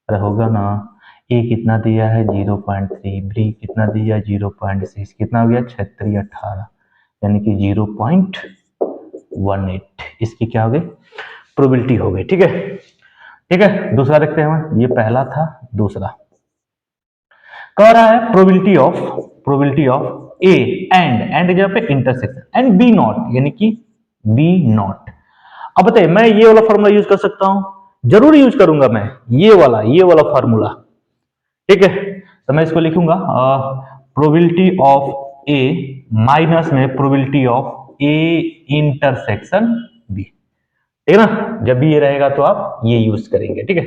अरे होगा ना, ए कितना दिया है 0.3, बी कितना दिया है 0.6, कितना हो गया 36 18, यानी कि 0.18। इसकी क्या हो गई, प्रोबेबिलिटी हो गई, ठीक है। ठीक है, दूसरा देखते हैं। ये पहला था, दूसरा कह रहा है प्रोबेबिलिटी ऑफ ए एंड जगह पे इंटरसेक्शन एंड बी नॉट, यानी कि बी नॉट। अब बताइए, मैं ये वाला फॉर्मूला यूज कर सकता हूं, जरूर यूज करूंगा मैं ये वाला फॉर्मूला, ठीक है। तो मैं इसको लिखूंगा प्रोबेबिलिटी ऑफ ए माइनस में probability of A intersection B, ठीक है ना। जब भी ये रहेगा तो आप ये यूज करेंगे, ठीक है।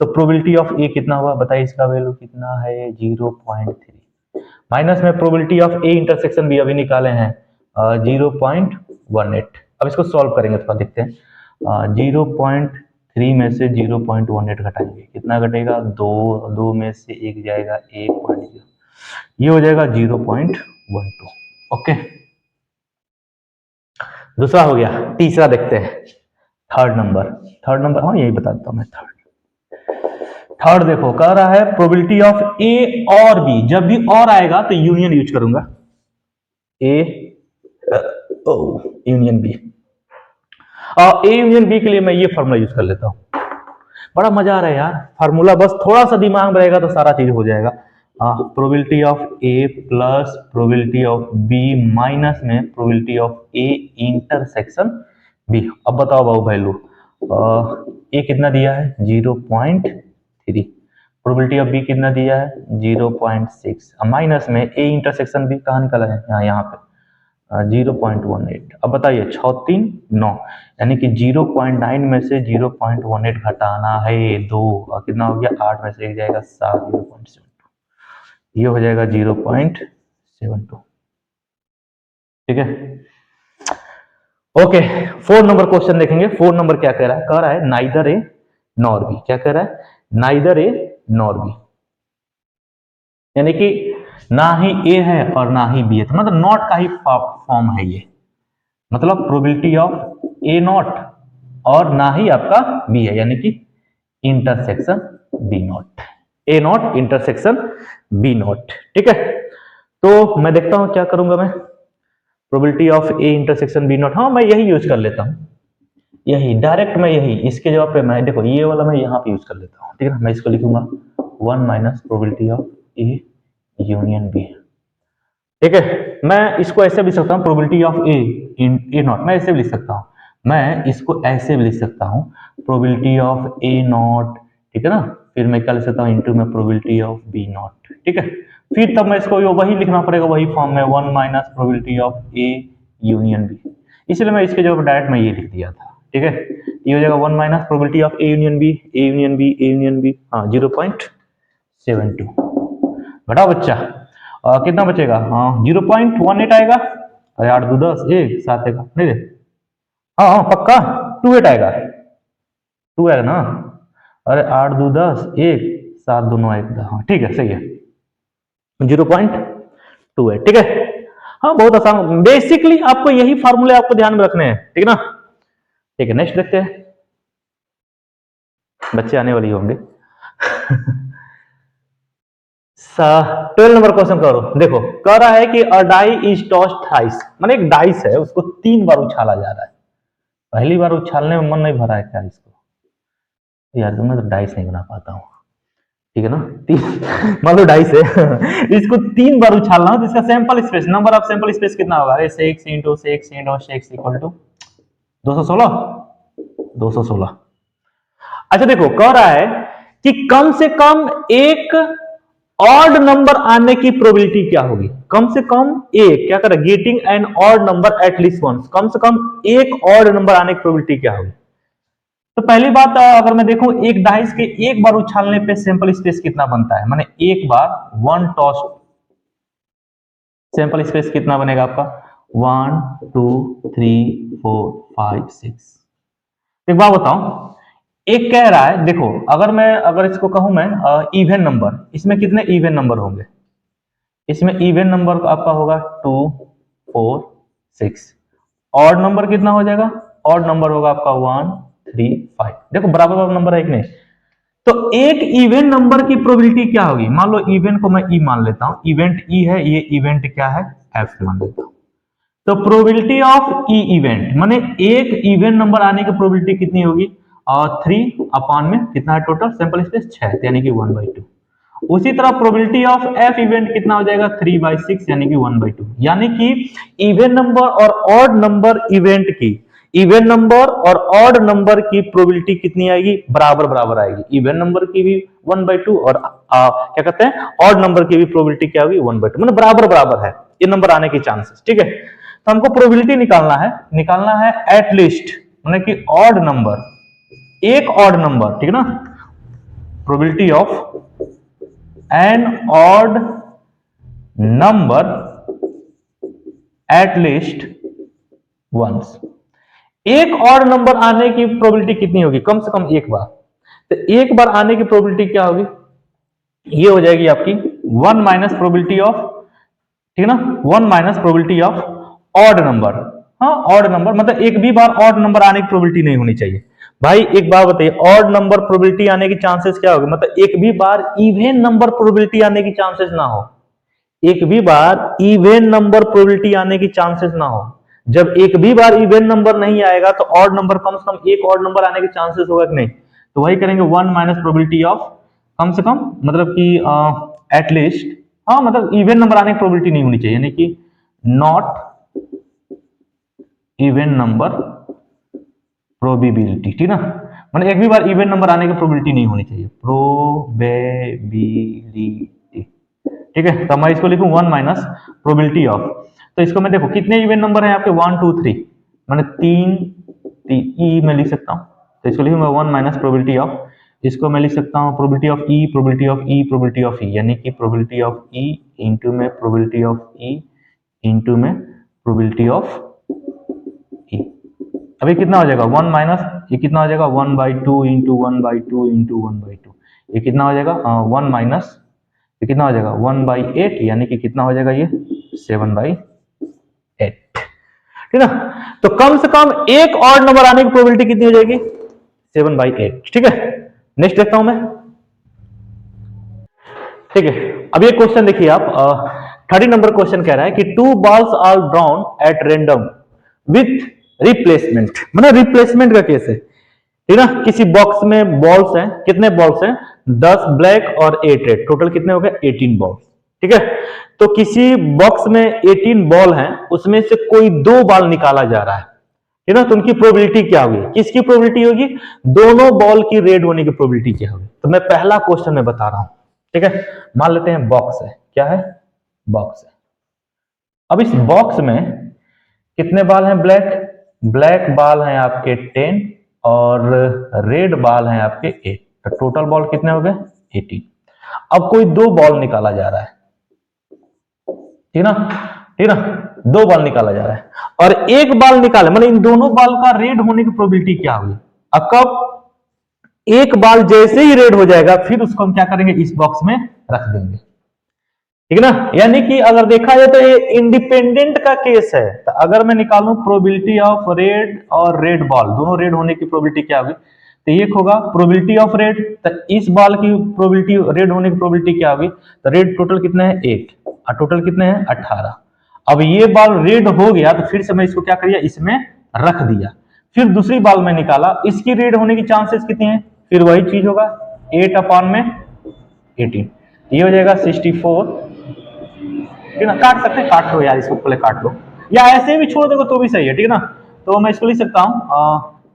तो प्रोबेबिलिटी ऑफ ए कितना हुआ बताइए, इसका वैल्यू कितना है 0.3, माइनस में probability of A intersection B अभी निकाले हैं 0.18। अब इसको सॉल्व करेंगे तो देखते हैं। 0.3 में से 0.18 घटाएंगे, कितना घटेगा, दो में से एक जाएगा 1.0, ये हो जाएगा 0.12। ओके, दूसरा हो गया। तीसरा देखते हैं, थर्ड नंबर हाँ यही बता देता हूं मैं। थर्ड देखो, कह रहा है प्रोबेबिलिटी ऑफ ए और बी, जब भी और आएगा तो यूनियन यूज करूंगा, A union B. A union B के लिए मैं ये फॉर्मूला यूज कर लेता हूं, बड़ा मजा आ रहा है यार। फार्मूला बस थोड़ा सा दिमाग में रहेगा तो सारा चीज हो जाएगा। Probability of A plus probability of B minus में probability of A intersection B. अब बताओ बाबू वैल्यू, ए कितना दिया है 0.3, प्रोबेबिलिटी ऑफ बी कितना दिया है 0.6, माइनस में ए इंटरसेक्शन बी कहाँ निकला है, यहाँ पे 0.18। अब बताइए 6 3 9, यानी कि 0.9 में से 0.18 घटाना है 2, और कितना हो गया 8 में से एक जाएगा 7, 0.72, ये हो जाएगा 0.72, ठीक है। ओके, 4 नंबर क्वेश्चन देखेंगे। 4 नंबर क्या कह रहा है, कह रहा है नाइदर ए नॉर बी। क्या कह रहा है, नाइदर ए नॉर बी, यानी कि ना ही ए है और ना ही बी है, तो मतलब नॉट का ही फॉर्म है ये। मतलब प्रोबेबिलिटी ऑफ ए नॉट और ना ही आपका बी है, यानी कि intersection B not, A not intersection B not, ठीक है। तो मैं देखता हूं क्या करूंगा मैं, probability of A intersection B not, हाँ मैं यही यूज कर लेता हूं, यही डायरेक्ट मैं यही, इसके जवाब पे मैं देखो ये वाला मैं यहाँ पे यूज कर लेता हूँ, ठीक है ना। मैं इसको लिखूंगा 1 minus probability of A union B, ठीक है। मैं इसको ऐसे भी लिख सकता हूँ, probability of A in A not, मैं ऐसे भी लिख सकता हूँ, मैं इसको ऐसे भी लिख सकता हूँ, प्रोबेबिलिटी ऑफ ए नॉट, ठीक है ना। फिर मैं क्या लिख सकता हूँ, इंटू में प्रोबेबिलिटी ऑफ बी नॉट, ठीक है। फिर तब मैं इसको वही लिखना पड़ेगा, वही फॉर्म में 1 minus probability of A union B, इसलिए मैं इसके जगह डायरेक्ट मैं ये लिख दिया था, ठीक है। ये हो जाएगा 1 minus probability of A union B, A union B, A union B, हाँ 0.72। घटाओ बच्चा, कितना बचेगा, हाँ 0.18 आएगा। अरे 8 2 10 1 7 आएगा, नहीं रे, हाँ हाँ पक्का 28 आएगा, 2 आएगा ना। अरे 8 2 10 1 7 दोनों आएगा, हाँ ठीक है, सही है 0.28, ठीक है। हाँ बहुत आसान, बेसिकली आपको यही फार्मूले आपको ध्यान में रखने हैं, ठीक है ना। ठीक है, नेक्स्ट देखते हैं, बच्चे आने वाली होंगे। 12 नंबर क्वेश्चन करो। देखो कह रहा है कि अ डाई इज टॉस्ड थ्राइस, माने एक डाइस है उसको 3 बार उछाला जा रहा है। पहली बार उछालने में मन नहीं भरा है क्या इसको? यार मैं तो डाइस नहीं बना पाता हूँ, ठीक है ना। तीन मान लो डाइस है इसको 3 बार उछालना हो तो इसका sample space, number of sample space कितना होगा? अरे 6 इंटू 6 इंटू 6 इक्वल टू 216। 216। अच्छा देखो कह रहा है कि कम से कम एक ऑड नंबर आने की प्रोबेबिलिटी क्या होगी? कम से कम एक, क्या कर getting an odd number at least once, कम से कम एक ऑड नंबर आने की प्रोबेबिलिटी क्या होगी? तो पहली बात अगर मैं देखूं एक डाइस के एक बार उछालने पे सैंपल स्पेस कितना बनता है, माने एक बार वन टॉस सैंपल स्पेस कितना बनेगा आपका? 1 2 3 4 5 6। एक बात बताऊं, एक कह रहा है देखो अगर इसको कहूं मैं इवन नंबर, इसमें कितने इवन नंबर होंगे? इसमें इवन नंबर आपका होगा 2 4 6। ऑड नंबर कितना हो जाएगा? ऑड नंबर होगा आपका 1 3 5। देखो बराबर बराबर नंबर है कि नहीं? तो एक इवेंट नंबर की प्रोबेबिलिटी क्या होगी? मान लो इवेंट को मैं ई मान लेता हूं, इवेंट ई है, ये इवेंट क्या है? एफ मान लेता हूं। तो प्रोबेबिलिटी ऑफ ई इवेंट माने एक इवेंट नंबर आने की प्रोबेबिलिटी कितनी होगी? और 3 अपान में कितना है टोटल सैंपल स्पेस? 6, यानी कि 1/2। उसी तरह प्रोबेबिलिटी ऑफ एफ इवेंट कितना हो जाएगा? 3/6 यानी कि 1/2। यानी कि इवेंट नंबर और ऑड नंबर इवेंट की, इवेंट नंबर और ऑड नंबर की प्रोबेबिलिटी कितनी आएगी? बराबर बराबर आएगी। इवेंट नंबर की भी 1/2 और क्या कहते हैं ऑड नंबर की भी प्रोबेबिलिटी क्या होगी? 1/2, मतलब बराबर बराबर है ये नंबर आने की चांसेस, ठीक है। तो हमको प्रोबेबिलिटी निकालना है एटलीस्ट, मतलब कि ऑड नंबर, एक ऑड नंबर, ठीक है ना। Probability of an odd number at least once. एक ऑड नंबर आने की प्रोबेबिलिटी कितनी होगी? कम से कम एक बार। तो एक बार आने की प्रोबेबिलिटी क्या होगी? ये हो जाएगी आपकी 1 माइनस प्रोबेबिलिटी ऑफ, ठीक है ना, 1 minus probability of odd number. हाँ ऑड नंबर मतलब एक भी बार ऑड नंबर आने की प्रोबेबिलिटी नहीं होनी चाहिए। भाई एक बात बताइए, ऑड नंबर प्रोबेबिलिटी आने की चांसेस क्या होगी? मतलब एक भी बार इवन नंबर प्रोबेबिलिटी आने की चांसेस ना हो, एक भी बार इवन नंबर प्रोबेबिलिटी आने की चांसेस ना हो। जब एक भी बार इवन नंबर नहीं आएगा तो ऑड नंबर कम से कम एक ऑड नंबर आने के चांसेस होगा कि नहीं? तो वही करेंगे 1 माइनस प्रोबेबिलिटी ऑफ, कम से कम मतलब कि एटलीस्ट, हाँ मतलब इवन नंबर आने की प्रोबेबिलिटी नहीं होनी चाहिए, यानी कि नॉट इवन नंबर प्रोबेबिलिटी, ठीक ना। मतलब एक भी बार इवन नंबर आने की प्रोबेबिलिटी नहीं होनी चाहिए, प्रोबेबिलिटी, ठीक है। तो मैं इसको लिखूं 1 माइनस प्रोबेबिलिटी ऑफ, तो इसको मैं देखो कितने इवन नंबर हैं आपके? 1 2 3, मैंने 3 ई में लिख सकता हूं, तो इसको लिखूंगा 1 माइनस प्रोबेबिलिटी ऑफ, इसको मैं लिख सकता हूं probability of E, probability of E, probability of E, यानी कि प्रोबेबिलिटी ऑफ ई इंटू में प्रोबेबिलिटी ऑफ ई इंटू में प्रोबेबिलिटी ऑफ ई। अभी कितना हो जाएगा? 1 माइनस ये कितना हो जाएगा? 1/2 इंटू 1/2 इंटू 1/2, ये कितना हो जाएगा? 1 माइनस ये कितना हो जाएगा? 1/8, यानी कि कितना हो जाएगा? ये 7/8, ठीक ना। तो कम से कम एक और नंबर आने की प्रोबेबिलिटी कितनी हो जाएगी? 7/8, ठीक है। नेक्स्ट देखता हूं मैं, ठीक है। अब ये क्वेश्चन देखिए आप, 30 नंबर क्वेश्चन कह रहा है कि 2 balls are drawn at random with replacement, मतलब रिप्लेसमेंट का केस है, ठीक ना। किसी बॉक्स में बॉल्स हैं, कितने बॉल्स हैं? 10 ब्लैक और 8 रेड, टोटल कितने हो गए? 18 बॉल्स, ठीक है। तो किसी बॉक्स में 18 बॉल हैं, उसमें से कोई 2 बॉल निकाला जा रहा है ना। तो उनकी प्रोबेबिलिटी क्या होगी? किसकी प्रोबेबिलिटी होगी? दोनों बॉल की रेड होने की प्रोबेबिलिटी क्या होगी? तो मैं पहला क्वेश्चन में बता रहा हूं, ठीक है। मान लेते हैं बॉक्स है, क्या है? बॉक्स है। अब इस बॉक्स में कितने बाल हैं? ब्लैक, ब्लैक बाल हैं आपके 10 और रेड बाल हैं आपके 8, तो टोटल बॉल कितने हो गए? 18। अब कोई 2 बॉल निकाला जा रहा है, ठीक ना, ठीक ना, 2 बॉल निकाला जा रहा है और एक बॉल निकाले, मतलब इन दोनों बॉल का रेड होने की प्रोबेबिलिटी क्या होगी? अब कब एक बॉल जैसे ही रेड हो जाएगा फिर उसको हम क्या करेंगे? इस बॉक्स में रख देंगे, ठीक है ना। यानी कि अगर देखा जाए तो ये इंडिपेंडेंट का केस है। तो अगर मैं निकालूं प्रोबेबिलिटी ऑफ रेड और रेड बॉल, दोनों रेड होने की प्रोबेबिलिटी क्या होगी? तो एक होगा प्रोबेबिलिटी ऑफ रेड, तो इस बॉल की प्रोबेबिलिटी, रेड होने की प्रोबेबिलिटी क्या होगी, तो रेड टोटल कितने हैं 8 और टोटल कितने हैं 18। अब ये बॉल रेड हो गया तो फिर से मैं इसको क्या कर दिया, इसमें रख दिया, फिर दूसरी बॉल में निकाला, इसकी रेड होने की चांसेस कितने हैं, फिर वही चीज होगा 8 अपॉन में 18, ये हो जाएगा 64। ठीक है ना, काट सकते हैं, काट लो यार इसको, पहले काट लो या ऐसे भी छोड़ दोगे तो भी सही है। ठीक है ना, तो मैं इसको लिख सकता हूँ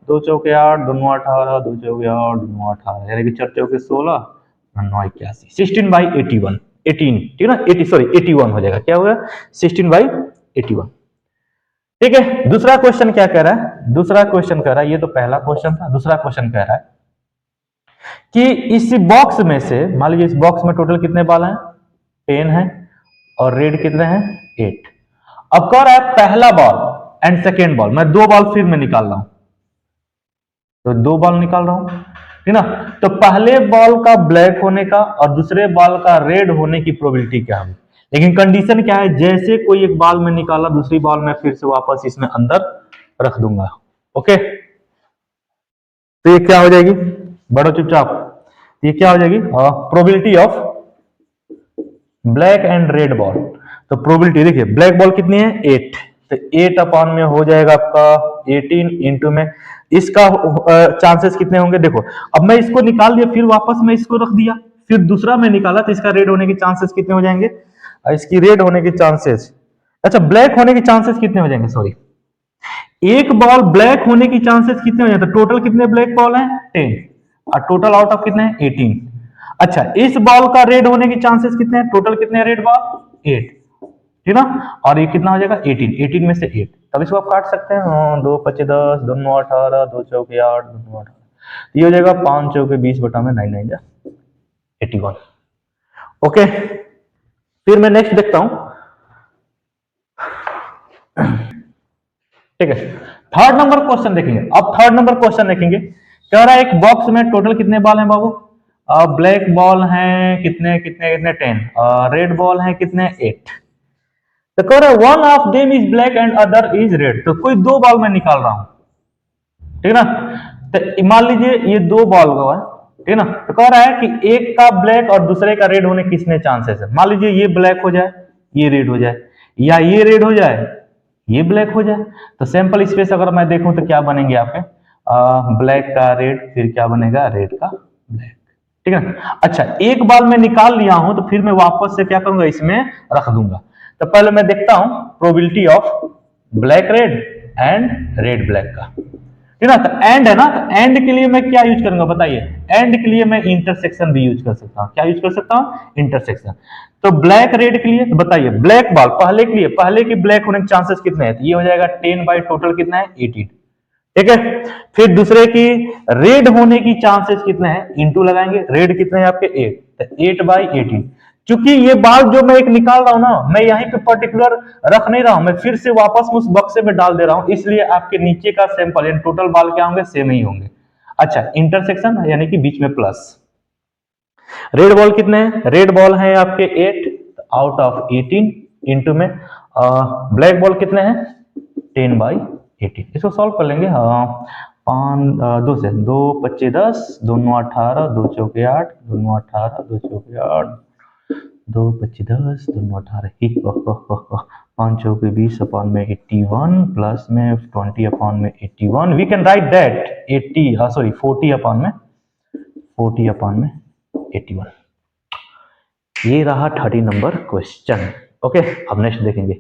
2 चौके 8, 2 18, 2 चौके 8, 2 18, यानी कि 4 चौके 16, 9 81, 16/81, 18, ठीक है ना, 80 सॉरी 81 हो जाएगा, क्या होगा 16/81। ठीक है, दूसरा क्वेश्चन क्या कह रहा है, दूसरा क्वेश्चन कह रहा है, ये तो पहला क्वेश्चन था, दूसरा क्वेश्चन कह रहा है कि इस बॉक्स में से, मान लीजिए इस बॉक्स में टोटल कितने बॉल हैं, 10 है और रेड कितने हैं 8। अब कह रहा है पहला बॉल एंड सेकेंड बॉल, मैं 2 बॉल फिर में निकाल रहा हूं, तो 2 बॉल निकाल रहा हूं, ठीक ना, तो पहले बॉल का ब्लैक होने का और दूसरे बॉल का रेड होने की प्रोबेबिलिटी क्या है, लेकिन कंडीशन क्या है, जैसे कोई एक बॉल में निकाला दूसरी बॉल में फिर से वापस इसमें अंदर रख दूंगा। ओके, तो ये क्या हो जाएगी, बड़ो चुपचाप, ये क्या हो जाएगी, probability of black and red ball. तो प्रोबेबिलिटी देखिए, ब्लैक बॉल कितनी है 8, तो 8 अपॉन में हो जाएगा आपका 18 इंटू में इसका चांसेस कितने होंगे, देखो अब मैं इसको निकाल दिया, फिर वापस मैं इसको रख दिया, फिर दूसरा मैं निकाला, तो इसका रेड होने के चांसेस कितने हो जाएंगे, इसकी रेड होने के चांसेस, अच्छा ब्लैक होने के चांसेस कितने हो जाएंगे, सॉरी एक बॉल ब्लैक होने की चांसेस कितने हो जाते हैं, टोटल कितने ब्लैक बॉल हैं 10 और टोटल आउट ऑफ कितने हैं 18। अच्छा इस बॉल का रेड होने की चांसेस कितने हैं, टोटल कितने हैं रेड बॉल 8, ठीक ना, और ये कितना हो जाएगा 18, 18 में से 8, तब इसको आप काट सकते हैं, 2 25 10, 2 9 18, 2 चौके 8, 2 9 18, ये हो जाएगा 5 चौके 20 बटा में 9 9 81। ओके, फिर मैं नेक्स्ट देखता हूं, ठीक है, थर्ड नंबर क्वेश्चन देखेंगे। अब थर्ड नंबर क्वेश्चन देखेंगे, कह रहा है एक बॉक्स में टोटल कितने बॉल हैं बाबू, ब्लैक बॉल हैं कितने कितने कितने 10, रेड बॉल हैं कितने 8, तो कह रहा है one of them is black and other is red, तो कोई 2 बॉल मैं निकाल रहा हूं, ठीक है ना, तो मान लीजिए ये 2 बॉल हुआ है, ठीक है ना, तो कह रहा है कि एक का ब्लैक और दूसरे का रेड होने किसने चांसेस है, मान लीजिए ये ब्लैक हो जाए ये रेड हो जाए, या ये रेड हो जाए ये ब्लैक हो जाए, तो सैंपल स्पेस अगर मैं देखूं तो क्या बनेंगे आपके, ब्लैक का रेड, फिर क्या बनेगा रेड का ब्लैक, ठीक है ना। अच्छा एक बार मैं निकाल लिया हूं तो फिर मैं वापस से क्या करूंगा इसमें रख दूंगा, तो पहले मैं देखता हूं probability of black red and red black का, ठीक है ना, तो एंड है ना, तो एंड के लिए मैं क्या यूज करूंगा बताइए, एंड के लिए मैं इंटरसेक्शन भी यूज कर सकता हूं, क्या यूज कर सकता हूं इंटरसेक्शन। तो ब्लैक रेड के लिए तो बताइए, ब्लैक बॉल पहले के लिए, पहले की ब्लैक होने के चांसेस कितने हैं, तो ये हो जाएगा 10 बाई टोटल कितना है 18, ठीक है, फिर दूसरे की रेड होने की चांसेस कितने हैं, इंटू लगाएंगे, रेड कितने हैं आपके 8, तो 8/18, क्योंकि ये बाल जो मैं एक निकाल रहा हूं ना, मैं यहीं पे पर्टिकुलर रख नहीं रहा हूं, मैं फिर से वापस उस बक्से में डाल दे रहा हूं, इसलिए आपके नीचे का सैंपल यानी टोटल बाल क्या होंगे सेम ही होंगे। अच्छा इंटरसेक्शन यानी कि बीच में प्लस, रेड बॉल कितने हैं, रेड बॉल है आपके 8 आउट ऑफ 18 इंटू में ब्लैक बॉल कितने हैं 10/18, इसको सॉल्व कर लेंगे, 2 से 2 25 10, 2 9 18, 2 चौके 8, 2 9 18, 2 चौके 8, 2 25 10, 2 9 18, 5 चौके 20 अपॉन में 81 प्लस में 20 अपॉन में 81, we can write that 40 upon में 81। ये रहा 30 नंबर क्वेश्चन। ओके, अब नेक्स्ट देखेंगे।